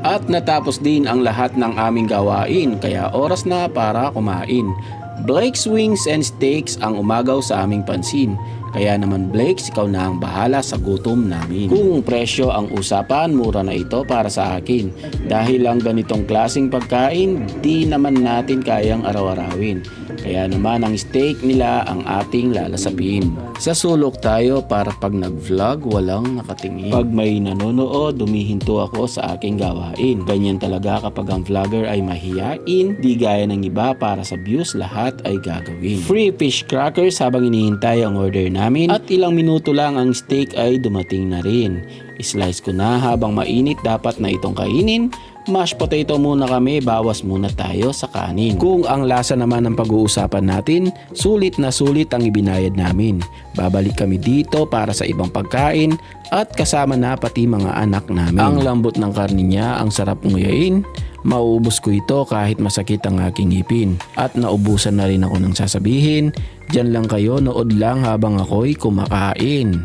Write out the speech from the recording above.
At natapos din ang lahat ng aming gawain kaya oras na para kumain. Blake's Wings and Steaks ang umagaw sa aming pansin. Kaya naman Blake, ikaw na ang bahala sa gutom namin. Kung presyo ang usapan, mura na ito para sa akin. Dahil ang ganitong klaseng pagkain, di naman natin kayang araw-arawin. Kaya naman ang steak nila ang ating lalasapin. Sa sulok tayo para pag nag-vlog walang nakatingin. Pag may nanonood, dumihinto ako sa aking gawain. Ganyan talaga kapag ang vlogger ay mahiyain, di gaya ng iba para sa views lahat ay gagawin. Free fish crackers habang inihintay ang order namin at ilang minuto lang ang steak ay dumating na rin. Slice ko na habang mainit dapat na itong kainin. Mashed potato muna kami, bawas muna tayo sa kanin. Kung ang lasa naman ng pag-uusapan natin, sulit na sulit ang ibinayad namin. Babalik kami dito para sa ibang pagkain at kasama na pati mga anak namin. Ang lambot ng karne niya, ang sarap nguyain. Mauubos ko ito kahit masakit ang aking ngipin. At naubusan na rin ako ng sasabihin. Diyan lang kayo, nood lang habang ako'y kumakain.